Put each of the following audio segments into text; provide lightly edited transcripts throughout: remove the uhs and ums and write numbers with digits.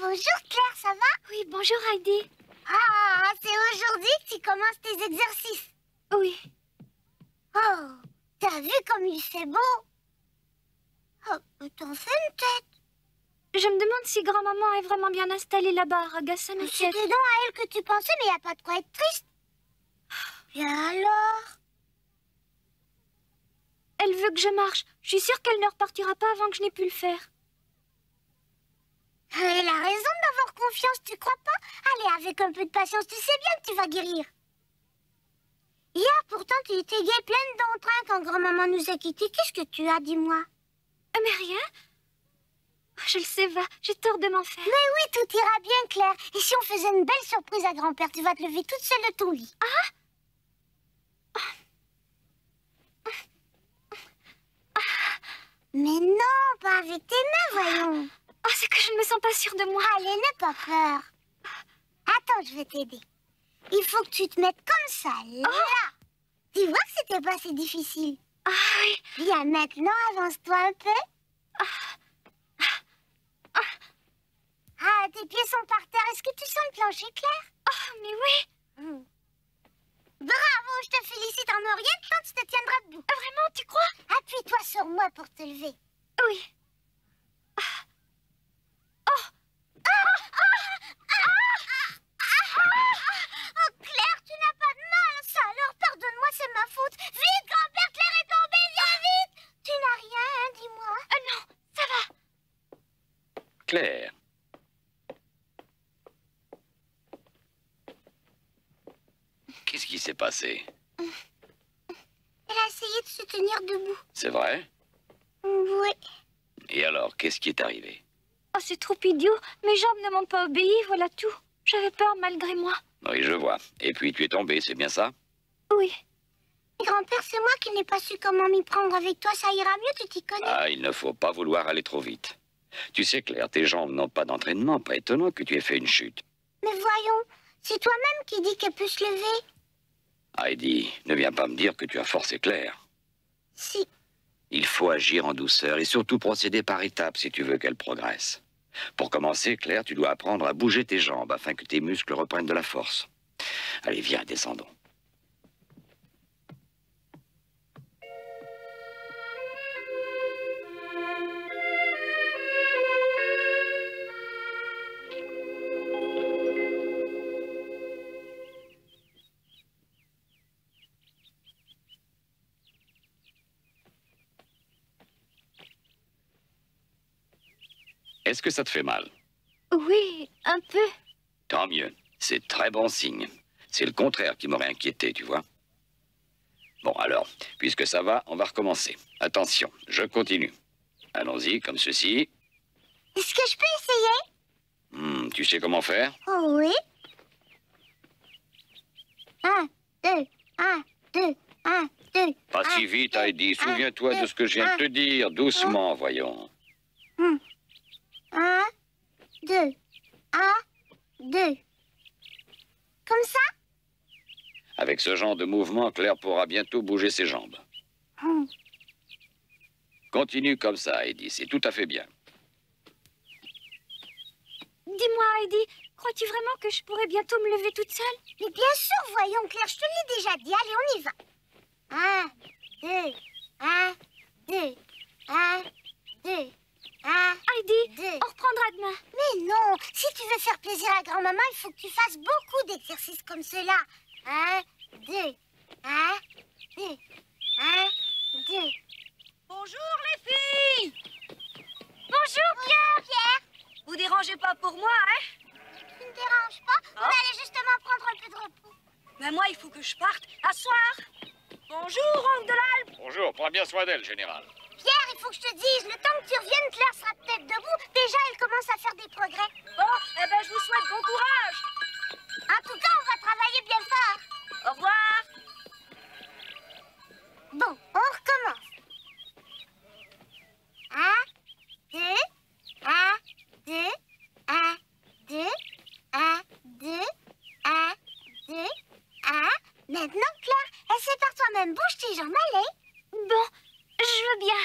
bonjour Claire, ça va? Oui, bonjour Heidi. Ah, c'est aujourd'hui que tu commences tes exercices. Oui. Oh, t'as vu comme il fait beau? Oh, t'en fais une tête. Je me demande si grand-maman est vraiment bien installée là-bas, Raga, ça m'inquiète. C'était donc à elle que tu pensais, mais y a pas de quoi être triste. Et alors? Elle veut que je marche. Je suis sûre qu'elle ne repartira pas avant que je n'ai pu le faire. Elle a raison d'avoir confiance, tu crois pas? Allez, avec un peu de patience, tu sais bien que tu vas guérir. Hier, pourtant, tu étais gaie, pleine d'entrain quand grand-maman nous a quittés. Qu'est-ce que tu as, dis-moi? Mais rien. Je le sais, va. J'ai tort de m'en faire. Mais oui, tout ira bien, Claire. Et si on faisait une belle surprise à grand-père, tu vas te lever toute seule de ton lit. Ah? Mais non, pas avec tes mains, voyons. Oh, c'est que je ne me sens pas sûre de moi. Allez, n'aie pas peur. Attends, je vais t'aider. Il faut que tu te mettes comme ça, là. Tu vois que c'était pas si difficile. Ah oui. Bien, maintenant, avance-toi un peu. Ah, tes pieds sont par terre. Est-ce que tu sens le plancher, Claire? Oh, mais oui. Bravo, je te félicite. En rien de temps, tu te tiendras debout. Ah, vraiment, tu crois? Appuie-toi sur moi pour te lever. Oui. Oh, Claire, tu n'as pas de mal, ça. Alors, pardonne-moi, c'est ma faute. Vite, grand-père, Claire est tombée, viens vite. Tu n'as rien, hein, dis-moi. Ah non, ça va. Claire. Qu'est-ce qui s'est passé? Elle a essayé de se tenir debout. C'est vrai? Oui. Et alors, qu'est-ce qui est arrivé? Oh, c'est trop idiot. Mes jambes ne m'ont pas obéi, voilà tout. J'avais peur malgré moi. Oui, je vois. Et puis tu es tombé, c'est bien ça? Oui. Grand-père, c'est moi qui n'ai pas su comment m'y prendre avec toi. Ça ira mieux, tu t'y connais. Ah, il ne faut pas vouloir aller trop vite. Tu sais, Claire, tes jambes n'ont pas d'entraînement. Pas étonnant que tu aies fait une chute. Mais voyons, c'est toi-même qui dis qu'elle peut se lever. Heidi, ne viens pas me dire que tu as forcé Claire. Si. Il faut agir en douceur et surtout procéder par étapes si tu veux qu'elle progresse. Pour commencer, Claire, tu dois apprendre à bouger tes jambes afin que tes muscles reprennent de la force. Allez, viens, descendons. Est-ce que ça te fait mal? Oui, un peu. Tant mieux. C'est très bon signe. C'est le contraire qui m'aurait inquiété, tu vois. Bon, alors, puisque ça va, on va recommencer. Attention, je continue. Allons-y, comme ceci. Est-ce que je peux essayer? Tu sais comment faire? Oh oui. 1, 2, 1, 2, 1, 2. Pas si vite, Heidi. Souviens-toi de ce que je viens de te dire. Doucement, voyons. 1, 2, 1, 2. Comme ça? Avec ce genre de mouvement, Claire pourra bientôt bouger ses jambes. Continue comme ça, Heidi. C'est tout à fait bien. Dis-moi, Heidi, crois-tu vraiment que je pourrais bientôt me lever toute seule? Mais bien sûr, voyons, Claire, je te l'ai déjà dit. Allez, on y va. 1, 2, 1, 2, 1, 2, 1. Heidi, 2. on reprendra demain. Mais non, si tu veux faire plaisir à grand-maman, il faut que tu fasses beaucoup d'exercices comme cela. 1, 2, 1, 2, 1, 2. Bonjour les filles! Bonjour, Pierre. Vous dérangez pas pour moi, hein? Tu ne déranges pas? On allait justement prendre un peu de repos. Mais moi, il faut que je parte. À soir! Bonjour, oncle de l'Alpe! Bonjour, prends bien soin d'elle, général. Pierre, il faut que je te dise, le temps que tu reviennes, Claire sera peut-être debout. Déjà, elle commence à faire des progrès. Bon, eh ben, je vous souhaite bon courage! En tout cas, on va travailler bien fort. Au revoir! Bon, on recommence. 1, 2, 1, 2, 1, 2, 1, 2, 1, 2, 1. Maintenant, Claire, essaie par toi-même. Bouge tes jambes, allez. Bon, je veux bien.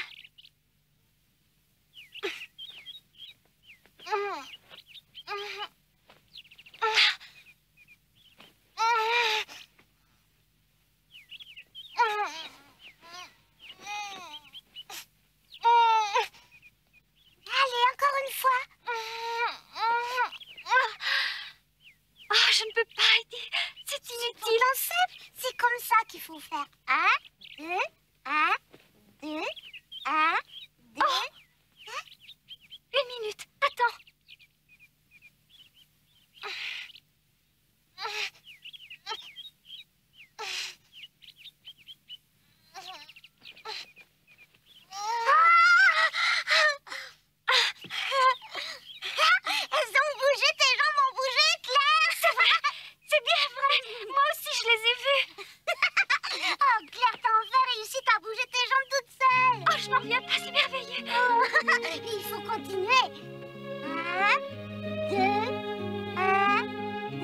faire 1, 2, 1, 2, 1, 2. Une minute, attends. Elles ont bougé, tes jambes ont bougé, Claire. C'est vrai, c'est bien vrai. Moi aussi, je les ai vus. Oh, Claire, t'as enfin réussi, t'as bougé tes jambes toute seule. Oh, je n'en reviens pas, c'est merveilleux. Il faut continuer. 1, 2, 1, 2.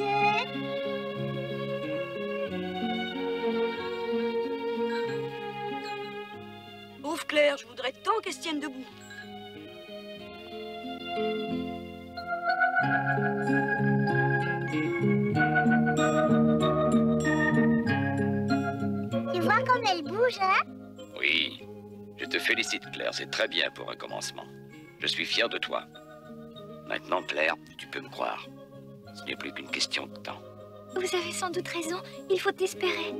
Pauvre Claire, je voudrais tant qu'elle se tienne debout. Tu vois comme elle bouge, hein? Oui, je te félicite, Claire. C'est très bien pour un commencement. Je suis fier de toi. Maintenant, Claire, tu peux me croire. Ce n'est plus qu'une question de temps. Vous avez sans doute raison, il faut espérer.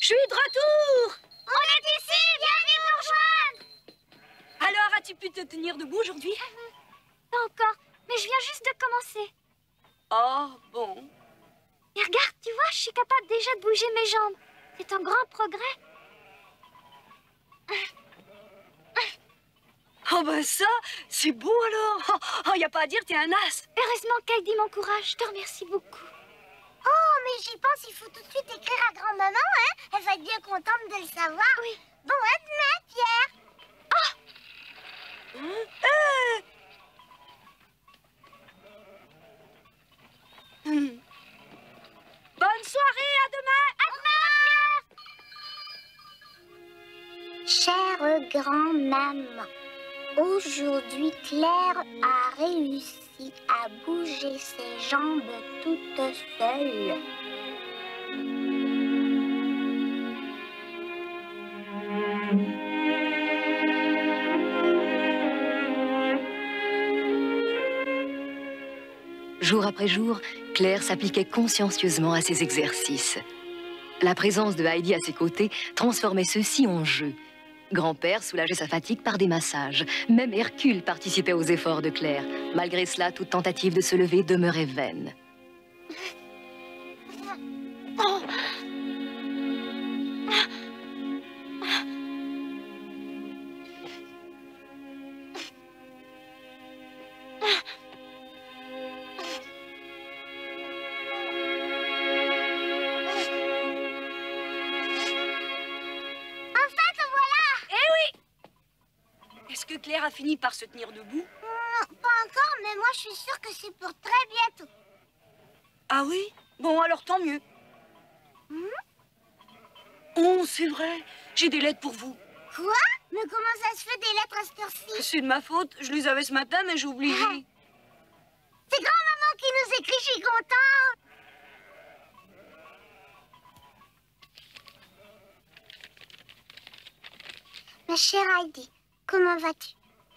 Je suis de retour! On est ici, bienvenue nous rejoindre. Alors, as-tu pu te tenir debout aujourd'hui? Pas encore, mais je viens juste de commencer. Oh, bon. Et regarde, tu vois, je suis capable déjà de bouger mes jambes. C'est un grand progrès. Oh ben ça, c'est beau alors. Oh, y a pas à dire, t'es un as. Heureusement qu'Heidi m'encourage, je te remercie beaucoup. Oh, mais j'y pense, il faut tout de suite écrire à grand-maman, hein? Elle va être bien contente de le savoir. Oui. Bon, à demain, Pierre. Bonne soirée, à demain. Chère grand-maman, aujourd'hui Claire a réussi à bouger ses jambes toute seule. Jour après jour, Claire s'appliquait consciencieusement à ses exercices. La présence de Heidi à ses côtés transformait ceux-ci en jeu. Grand-père soulageait sa fatigue par des massages. Même Hercule participait aux efforts de Claire. Malgré cela, toute tentative de se lever demeurait vaine. Est-ce que Claire a fini par se tenir debout? Pas encore, mais moi je suis sûre que c'est pour très bientôt. Ah oui? Bon, alors tant mieux. Oh, c'est vrai. J'ai des lettres pour vous. Quoi? Mais comment ça se fait des lettres à cette heure-ci? C'est de ma faute. Je les avais ce matin, mais j'ai oublié. C'est grand-maman qui nous écrit, je suis contente. Ma chère Heidi, comment vas-tu?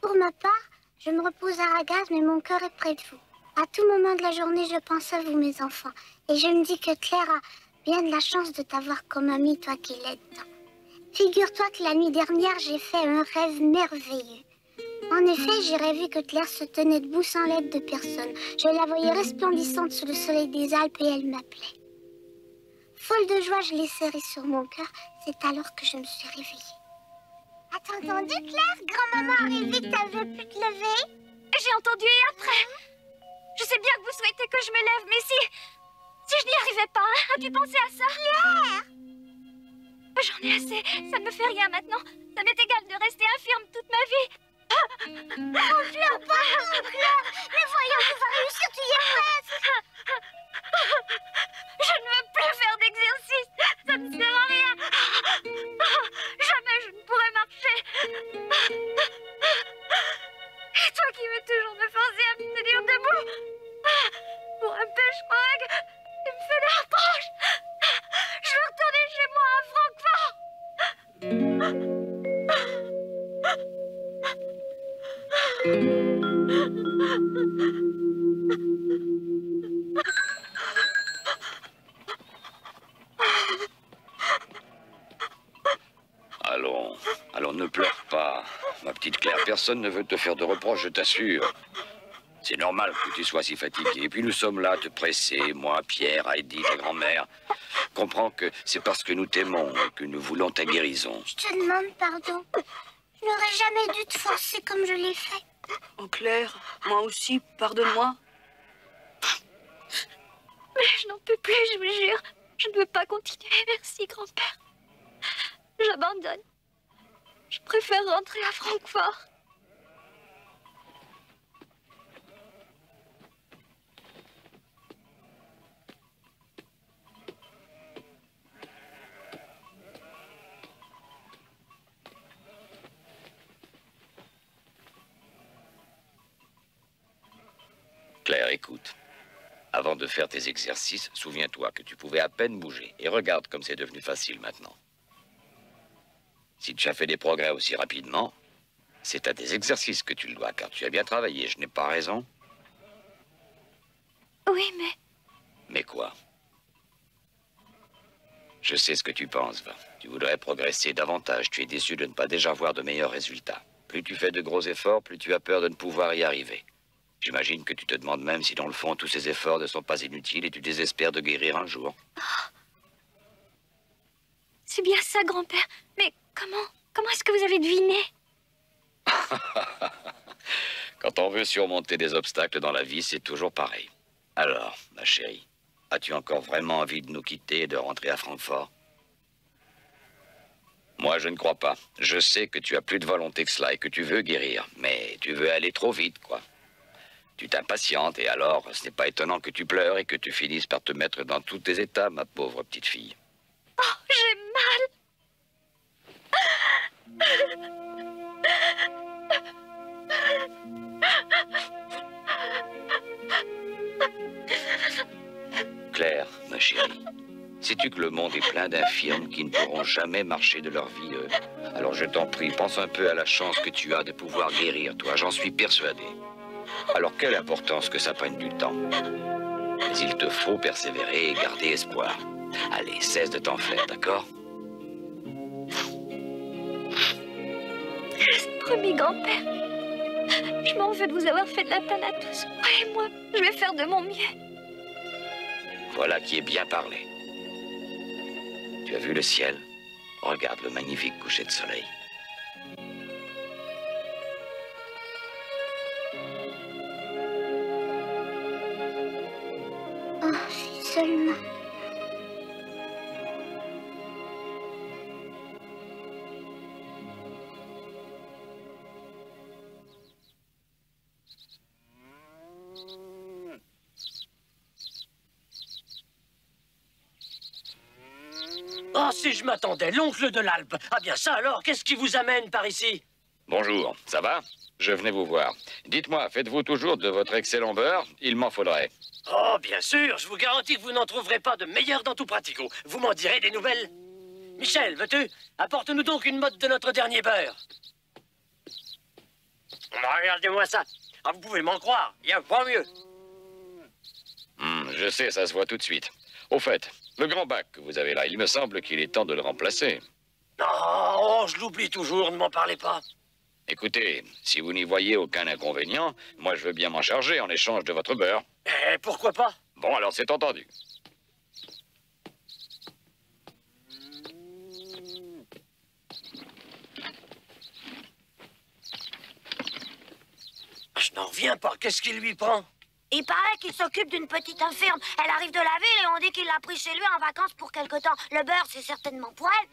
Pour ma part, je me repose à Ragaz, mais mon cœur est près de vous. À tout moment de la journée, je pense à vous, mes enfants. Et je me dis que Claire a bien de la chance de t'avoir comme amie, toi qui l'aides tant. Figure-toi que la nuit dernière, j'ai fait un rêve merveilleux. En effet, j'ai rêvé que Claire se tenait debout sans l'aide de personne. Je la voyais resplendissante sous le soleil des Alpes et elle m'appelait. Folle de joie, je l'ai serrée sur mon cœur. C'est alors que je me suis réveillée. As-tu entendu, Claire? Grand-maman a rêvé que t'avais pu te lever. J'ai entendu et après. Je sais bien que vous souhaitez que je me lève, mais si je n'y arrivais pas, hein, as-tu pensé à ça? Claire! J'en ai assez, ça ne me fait rien maintenant. Ça m'est égal de rester infirme toute ma vie. Oh, pleure pas, pleure. Mais voyons, tu vas réussir, tu y es presque. Je ne veux plus faire d'exercice. Ça ne sert à rien. Jamais je ne pourrai marcher. Et toi qui veux toujours me forcer à me tenir debout. Pour un pêche-crogue, tu me fais des reproches. Je veux retourner chez moi à Francfort. Allons, ne pleure pas. Ma petite Claire, personne ne veut te faire de reproches, je t'assure. C'est normal que tu sois si fatiguée. Et puis nous sommes là, te presser, moi, Pierre, Heidi, ta grand-mère. Comprends que c'est parce que nous t'aimons et que nous voulons ta guérison. Je te demande pardon. Je n'aurais jamais dû te forcer comme je l'ai fait. Oh Claire, moi aussi, pardonne-moi. Mais je n'en peux plus, je vous jure. Je ne veux pas continuer. Merci, grand-père. J'abandonne. Je préfère rentrer à Francfort. Claire, écoute. Avant de faire tes exercices, souviens-toi que tu pouvais à peine bouger. Et regarde comme c'est devenu facile maintenant. Si tu as fait des progrès aussi rapidement, c'est à tes exercices que tu le dois, car tu as bien travaillé, je n'ai pas raison? Oui, mais... Mais quoi? Je sais ce que tu penses, va. Tu voudrais progresser davantage. Tu es déçu de ne pas déjà voir de meilleurs résultats. Plus tu fais de gros efforts, plus tu as peur de ne pouvoir y arriver. J'imagine que tu te demandes même si dans le fond tous ces efforts ne sont pas inutiles et tu désespères de guérir un jour. C'est bien ça, grand-père. Mais comment est-ce que vous avez deviné? Quand on veut surmonter des obstacles dans la vie, c'est toujours pareil. Alors, ma chérie, as-tu encore vraiment envie de nous quitter et de rentrer à Francfort? Moi, je ne crois pas. Je sais que tu as plus de volonté que cela et que tu veux guérir. Mais tu veux aller trop vite, quoi. Tu t'impatientes et alors, ce n'est pas étonnant que tu pleures et que tu finisses par te mettre dans tous tes états, ma pauvre petite fille. Oh, j'ai Claire, ma chérie, sais-tu que le monde est plein d'infirmes qui ne pourront jamais marcher de leur vie, eux? Alors je t'en prie, pense un peu à la chance que tu as de pouvoir guérir, toi, j'en suis persuadé. Alors quelle importance que ça prenne du temps. Mais il te faut persévérer et garder espoir. Allez, cesse de t'en faire, d'accord? promis, grand-père. Je m'en veux de vous avoir fait de la peine à tous. Croyez-moi, je vais faire de mon mieux. Voilà qui est bien parlé. Tu as vu le ciel? Regarde le magnifique coucher de soleil. Oh, si seulement. Oh, si je m'attendais, l'oncle de l'Alpe. Ah bien ça alors, qu'est-ce qui vous amène par ici? Bonjour, ça va? Je venais vous voir. Dites-moi, faites-vous toujours de votre excellent beurre? Il m'en faudrait. Oh, bien sûr, je vous garantis que vous n'en trouverez pas de meilleur dans tout Pratico. Vous m'en direz des nouvelles. Michel, veux-tu? Apporte-nous donc une mode de notre dernier beurre. Regardez-moi ça. Ah, vous pouvez m'en croire, il y a pas mieux. Je sais, ça se voit tout de suite. Au fait, le grand bac que vous avez là, il me semble qu'il est temps de le remplacer. Oh, je l'oublie toujours, ne m'en parlez pas. Écoutez, si vous n'y voyez aucun inconvénient, moi je veux bien m'en charger en échange de votre beurre. Eh, pourquoi pas? Bon, alors c'est entendu. Je n'en reviens pas, qu'est-ce qui lui prend? Il paraît qu'il s'occupe d'une petite infirme. Elle arrive de la ville et on dit qu'il l'a pris chez lui en vacances pour quelque temps. Le beurre, c'est certainement pour elle.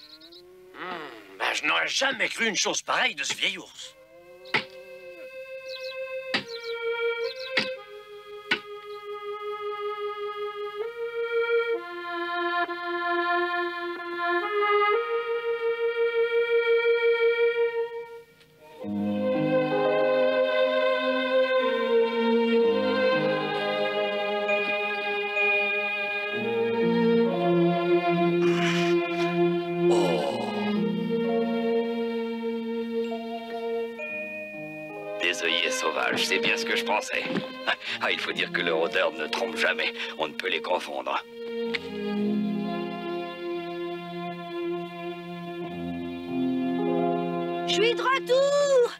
Ben, je n'aurais jamais cru une chose pareille de ce vieil ours. sauvage, c'est bien ce que je pensais. Ah, il faut dire que le rôdeur ne trompe jamais. On ne peut les confondre. Je suis de retour!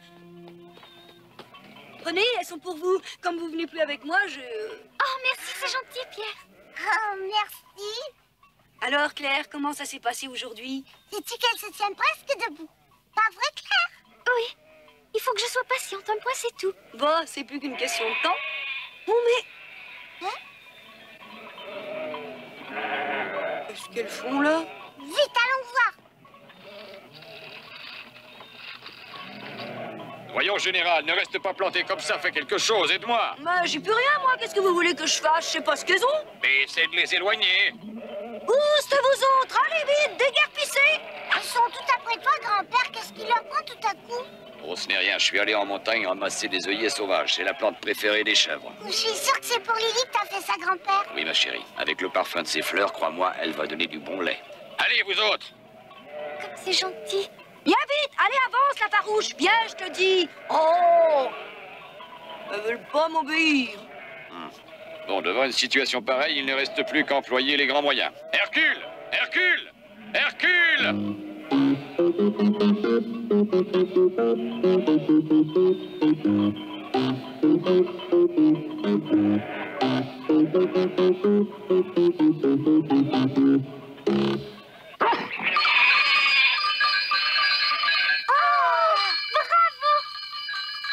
Prenez, elles sont pour vous. Comme vous venez plus avec moi, je... Oh, merci, c'est gentil, Pierre. Oh, merci. Alors, Claire, comment ça s'est passé aujourd'hui? Sais-tu qu'elle se tient presque debout? Pas vrai, Claire? Oui, il faut que je sois patiente, un point, c'est tout. Bon, c'est plus qu'une question de temps. Bon, mais... Qu'est-ce qu'elles font, là? Vite, allons voir. Voyons, général, ne reste pas planté comme ça, fais quelque chose, aide-moi. Bah, j'ai plus rien, moi. Qu'est-ce que vous voulez que je fasse? Je sais pas ce qu'elles ont. Mais essaie de les éloigner. Ouste, vous autres! Allez vite, déguerpissez! Ils sont tout après toi, grand-père. Qu'est-ce qui leur prend tout à coup? Oh, ce n'est rien, je suis allé en montagne ramasser des œillets sauvages. C'est la plante préférée des chèvres. Je suis sûre que c'est pour Lily que t'as fait ça, grand-père. Oui, ma chérie, avec le parfum de ses fleurs, crois-moi, elle va donner du bon lait. Allez, vous autres! Comme c'est gentil. Viens vite! Allez, avance, la farouche! Viens, je te dis! Oh! Elles veulent pas m'obéir. Bon, devant une situation pareille, il ne reste plus qu'à employer les grands moyens. Hercule! Hercule! Hercule!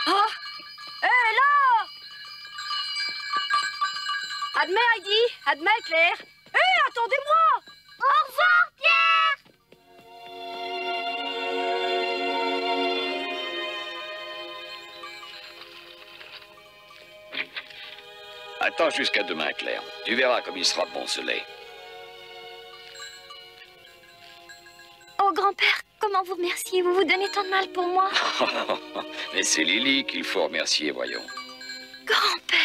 Ah! Hé, là! Admets, Heidi! Admets, Claire! Hé, attendez-moi! Au revoir, Pierre. Attends jusqu'à demain, Claire. Tu verras comme il sera bon, ce lait. Oh, grand-père, comment vous remercier? Vous vous donnez tant de mal pour moi. Mais c'est Lily qu'il faut remercier, voyons. Grand-père.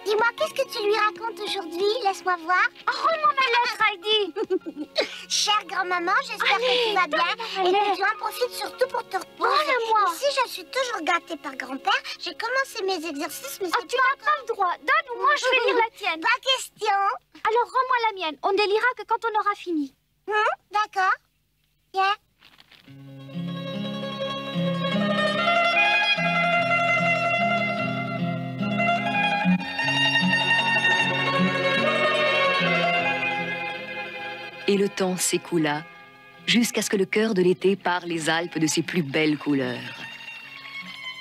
Dis-moi, qu'est-ce que tu lui racontes aujourd'hui? Laisse-moi voir. Rends-moi ma lettre, Heidi. Chère grand-maman, j'espère Allez, que tu vas bien donne-moi ma et que lettre. tu en profites surtout pour te reposer. Rends-la-moi. Ici, je suis toujours gâtée par grand-père. J'ai commencé mes exercices, mais Oh, c'est tu pas n'as pas le droit. Donne ou moi, je vais lire la tienne. Pas question. Alors, rends-moi la mienne. On ne lira que quand on aura fini. D'accord. Tiens. Et le temps s'écoula jusqu'à ce que le cœur de l'été pare les Alpes de ses plus belles couleurs.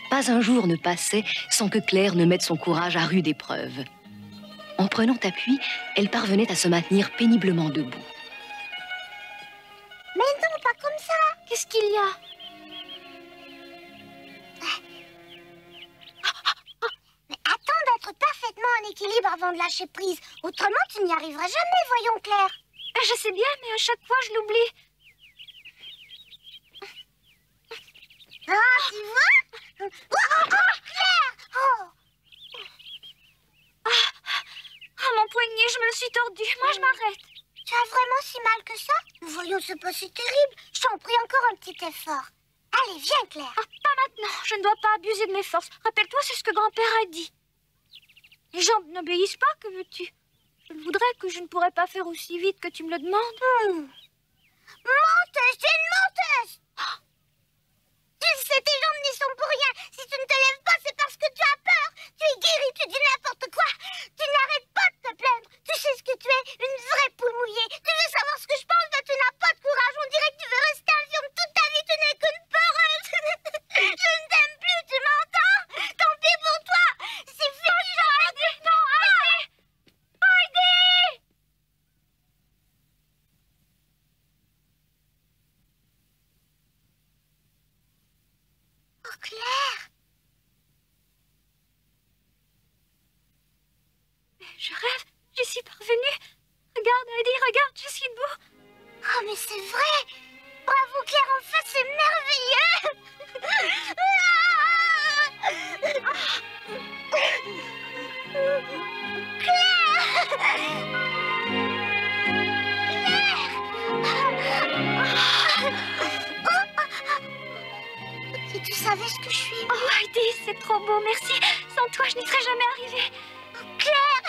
Pas un jour ne passait sans que Claire ne mette son courage à rude épreuve. En prenant appui, elle parvenait à se maintenir péniblement debout. Mais non, pas comme ça. Qu'est-ce qu'il y a? Mais attends d'être parfaitement en équilibre avant de lâcher prise. Autrement, tu n'y arriveras jamais, voyons, Claire. Je sais bien, mais à chaque fois, je l'oublie. Ah, tu vois? Oh, Claire! Oh! Oh, mon poignet, je me le suis tordu. Moi, je m'arrête. Tu as vraiment si mal que ça? Voyons, c'est pas si terrible. Je t'en prie, encore un petit effort. Allez, viens, Claire. Ah, pas maintenant. Je ne dois pas abuser de mes forces. Rappelle-toi, c'est ce que grand-père a dit. Les jambes n'obéissent pas, que veux-tu? Je voudrais que je ne pourrais pas faire aussi vite que tu me le demandes. Menteuse, tu es une menteuse! Tu sais, tes jambes n'y sont pour rien. Si tu ne te lèves pas, c'est parce que tu as peur. Tu es guérie, tu dis n'importe quoi. Tu n'arrêtes pas de te plaindre. Tu sais ce que tu es, une vraie poule mouillée. Tu veux savoir ce que je pense? Ben, tu n'as pas de courage. On dirait que tu veux rester infirme toute ta vie. Tu n'es qu'une peureuse. Je ne t'aime plus, tu m'entends? Tant pis pour toi. C'est fini, Heidi. Non, Heidi! Heidi! Oh, Claire! Je rêve. Je suis parvenue. Regarde, Heidi, regarde, je suis debout. Oh, mais c'est vrai! Bravo, Claire, enfin, c'est merveilleux! Si tu savais ce que je suis... Oh, Heidi, c'est trop beau, merci. Sans toi, je n'y serais jamais arrivée. Claire!